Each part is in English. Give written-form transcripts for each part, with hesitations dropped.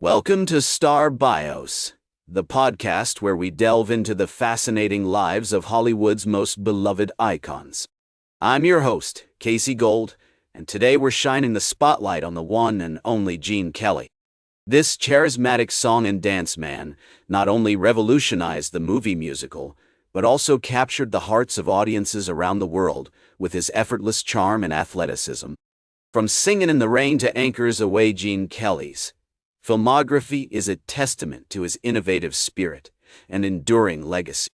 Welcome to Star Bios, the podcast where we delve into the fascinating lives of Hollywood's most beloved icons. I'm your host, Casey Gold, and today we're shining the spotlight on the one and only Gene Kelly. This charismatic song and dance man not only revolutionized the movie musical, but also captured the hearts of audiences around the world with his effortless charm and athleticism. From Singin' in the Rain to Anchors Aweigh, Gene Kelly's filmography is a testament to his innovative spirit and enduring legacy.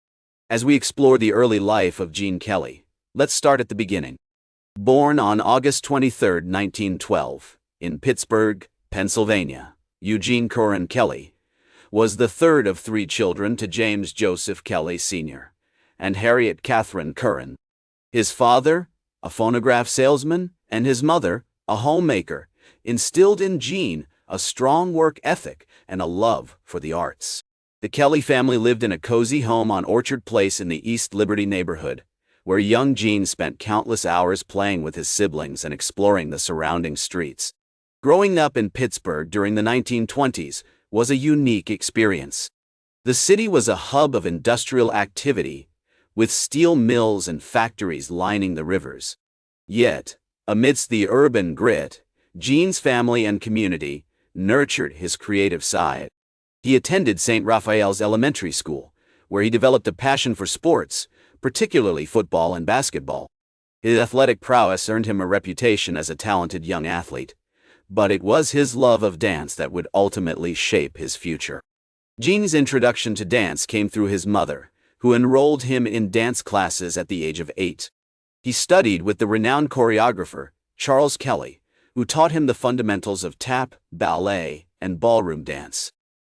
As we explore the early life of Gene Kelly, let's start at the beginning. Born on August 23, 1912, in Pittsburgh, Pennsylvania, Eugene Curran Kelly was the third of three children to James Joseph Kelly Sr. and Harriet Catherine Curran. His father, a phonograph salesman, and his mother, a homemaker, instilled in Gene a strong work ethic and a love for the arts. The Kelly family lived in a cozy home on Orchard Place in the East Liberty neighborhood, where young Gene spent countless hours playing with his siblings and exploring the surrounding streets. Growing up in Pittsburgh during the 1920s was a unique experience. The city was a hub of industrial activity, with steel mills and factories lining the rivers. Yet, amidst the urban grit, Gene's family and community nurtured his creative side. He attended St. Raphael's Elementary School, where he developed a passion for sports, particularly football and basketball. His athletic prowess earned him a reputation as a talented young athlete, but it was his love of dance that would ultimately shape his future. Gene's introduction to dance came through his mother, who enrolled him in dance classes at the age of 8. He studied with the renowned choreographer, Charles Kelly, who taught him the fundamentals of tap, ballet, and ballroom dance.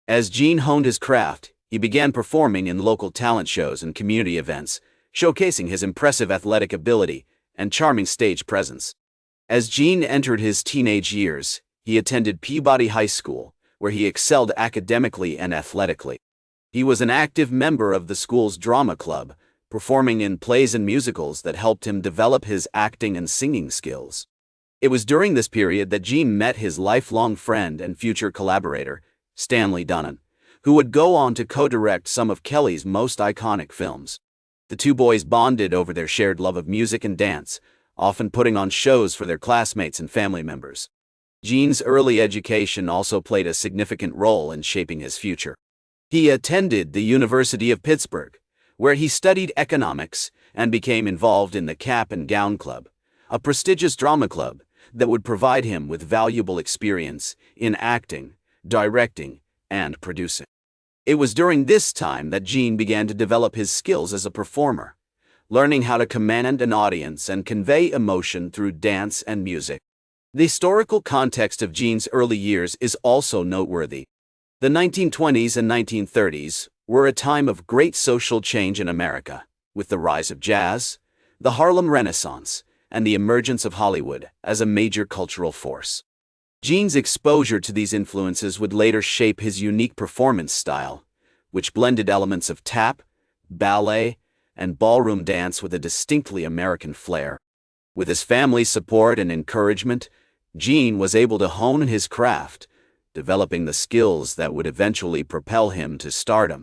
As Gene honed his craft, he began performing in local talent shows and community events, showcasing his impressive athletic ability and charming stage presence. As Gene entered his teenage years, he attended Peabody High School, where he excelled academically and athletically. He was an active member of the school's drama club, performing in plays and musicals that helped him develop his acting and singing skills. It was during this period that Gene met his lifelong friend and future collaborator, Stanley Donen, who would go on to co-direct some of Kelly's most iconic films. The two boys bonded over their shared love of music and dance, often putting on shows for their classmates and family members. Gene's early education also played a significant role in shaping his future. He attended the University of Pittsburgh, where he studied economics and became involved in the Cap and Gown Club, a prestigious drama club that would provide him with valuable experience in acting, directing, and producing. It was during this time that Gene began to develop his skills as a performer, learning how to command an audience and convey emotion through dance and music. The historical context of Gene's early years is also noteworthy. The 1920s and 1930s were a time of great social change in America, with the rise of jazz, the Harlem Renaissance, and the emergence of Hollywood as a major cultural force. Gene's exposure to these influences would later shape his unique performance style, which blended elements of tap, ballet, and ballroom dance with a distinctly American flair. With his family's support and encouragement, Gene was able to hone his craft, developing the skills that would eventually propel him to stardom.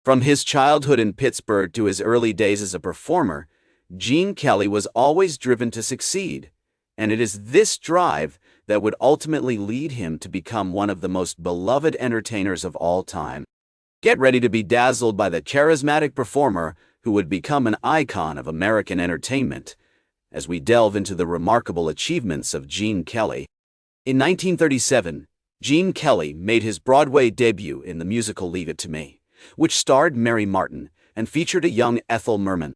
From his childhood in Pittsburgh to his early days as a performer, Gene Kelly was always driven to succeed, and it is this drive that would ultimately lead him to become one of the most beloved entertainers of all time. Get ready to be dazzled by the charismatic performer who would become an icon of American entertainment, as we delve into the remarkable achievements of Gene Kelly. In 1937, Gene Kelly made his Broadway debut in the musical Leave It to Me, which starred Mary Martin and featured a young Ethel Merman.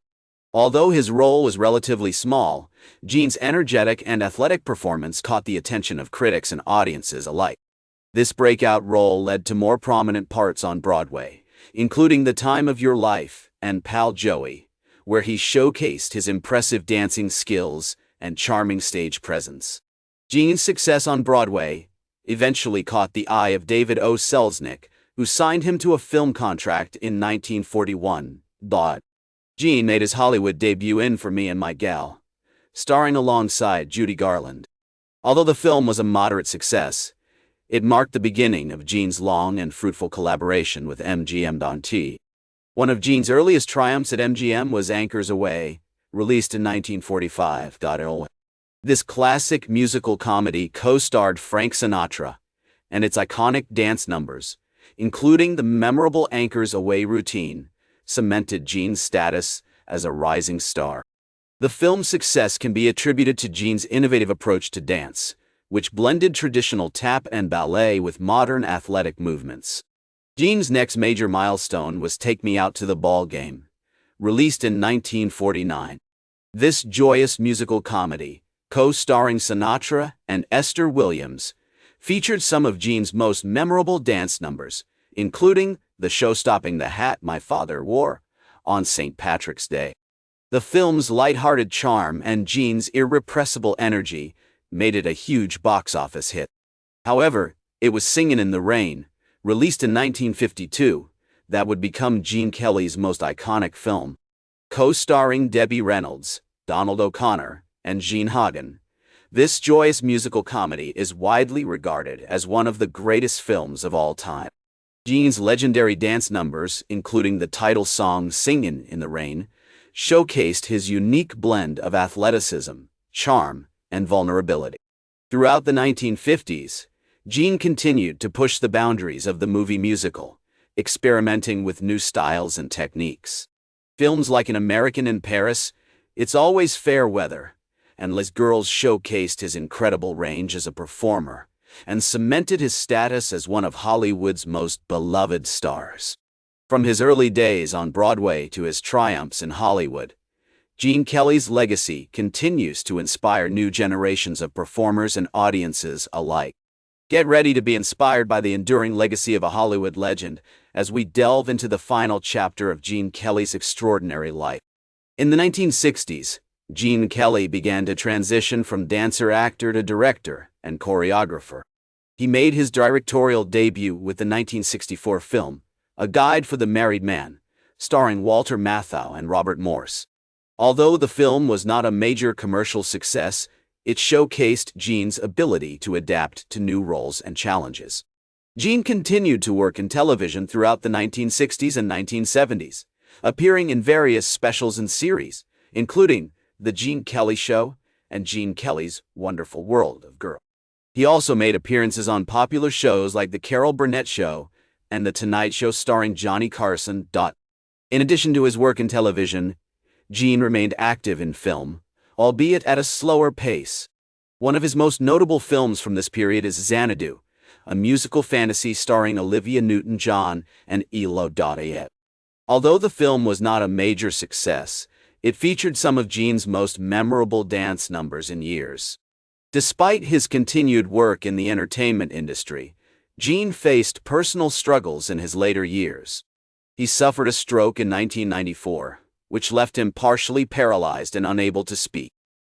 Although his role was relatively small, Gene's energetic and athletic performance caught the attention of critics and audiences alike. This breakout role led to more prominent parts on Broadway, including The Time of Your Life and Pal Joey, where he showcased his impressive dancing skills and charming stage presence. Gene's success on Broadway eventually caught the eye of David O. Selznick, who signed him to a film contract in 1941. Gene made his Hollywood debut in For Me and My Gal, starring alongside Judy Garland. Although the film was a moderate success, It marked the beginning of Gene's long and fruitful collaboration with MGM. One of Gene's earliest triumphs at MGM was Anchors Aweigh, released in 1945. This classic musical comedy co-starred Frank Sinatra, and its iconic dance numbers, including the memorable Anchors Aweigh routine, cemented Gene's status as a rising star. The film's success can be attributed to Gene's innovative approach to dance, which blended traditional tap and ballet with modern athletic movements. Gene's next major milestone was Take Me Out to the Ball Game, released in 1949. This joyous musical comedy, co-starring Sinatra and Esther Williams, featured some of Gene's most memorable dance numbers, including the show-stopping The Hat My Father Wore on St. Patrick's Day. The film's lighthearted charm and Gene's irrepressible energy made it a huge box office hit. However, it was Singin' in the Rain, released in 1952, that would become Gene Kelly's most iconic film. Co-starring Debbie Reynolds, Donald O'Connor, and Gene Hagen, this joyous musical comedy is widely regarded as one of the greatest films of all time. Gene's legendary dance numbers, including the title song Singin' in the Rain, showcased his unique blend of athleticism, charm, and vulnerability. Throughout the 1950s, Gene continued to push the boundaries of the movie musical, experimenting with new styles and techniques. Films like An American in Paris, It's Always Fair Weather, and Les Girls showcased his incredible range as a performer and cemented his status as one of Hollywood's most beloved stars. From his early days on Broadway to his triumphs in Hollywood, Gene Kelly's legacy continues to inspire new generations of performers and audiences alike. Get ready to be inspired by the enduring legacy of a Hollywood legend as we delve into the final chapter of Gene Kelly's extraordinary life. In the 1960s, Gene Kelly began to transition from dancer-actor to director and choreographer. He made his directorial debut with the 1964 film, A Guide for the Married Man, starring Walter Matthau and Robert Morse. Although the film was not a major commercial success, it showcased Gene's ability to adapt to new roles and challenges. Gene continued to work in television throughout the 1960s and 1970s, appearing in various specials and series, including The Gene Kelly Show and Gene Kelly's Wonderful World of Girls. He also made appearances on popular shows like The Carol Burnett Show and The Tonight Show starring Johnny Carson. In addition to his work in television, Gene remained active in film, albeit at a slower pace. One of his most notable films from this period is Xanadu, a musical fantasy starring Olivia Newton-John and Elo Dotayet. Although the film was not a major success, it featured some of Gene's most memorable dance numbers in years. Despite his continued work in the entertainment industry, Gene faced personal struggles in his later years. He suffered a stroke in 1994, which left him partially paralyzed and unable to speak.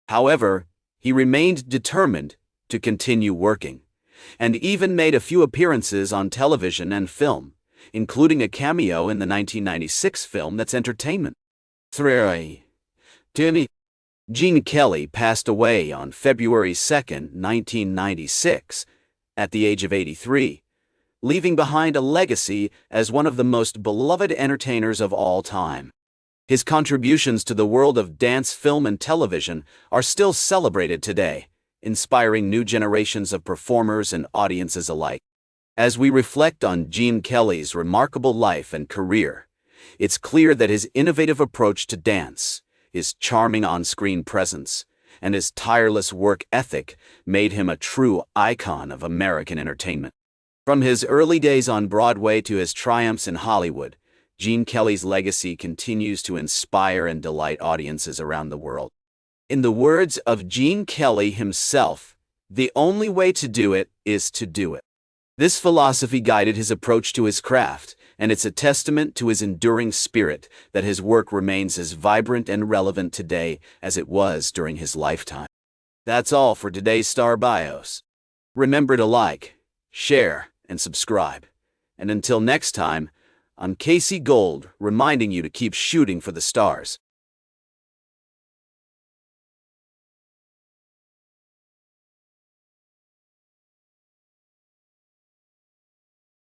However, he remained determined to continue working, and even made a few appearances on television and film, including a cameo in the 1996 film That's Entertainment. 3. Gene Kelly passed away on February 2, 1996, at the age of 83, leaving behind a legacy as one of the most beloved entertainers of all time. His contributions to the world of dance, film, and television are still celebrated today, inspiring new generations of performers and audiences alike. As we reflect on Gene Kelly's remarkable life and career, it's clear that his innovative approach to dance, his charming on-screen presence, and his tireless work ethic made him a true icon of American entertainment. From his early days on Broadway to his triumphs in Hollywood, Gene Kelly's legacy continues to inspire and delight audiences around the world. In the words of Gene Kelly himself, the only way to do it is to do it. This philosophy guided his approach to his craft, and it's a testament to his enduring spirit that his work remains as vibrant and relevant today as it was during his lifetime. That's all for today's Star Bios. Remember to like, share, and subscribe. And until next time, I'm Casey Gold, reminding you to keep shooting for the stars.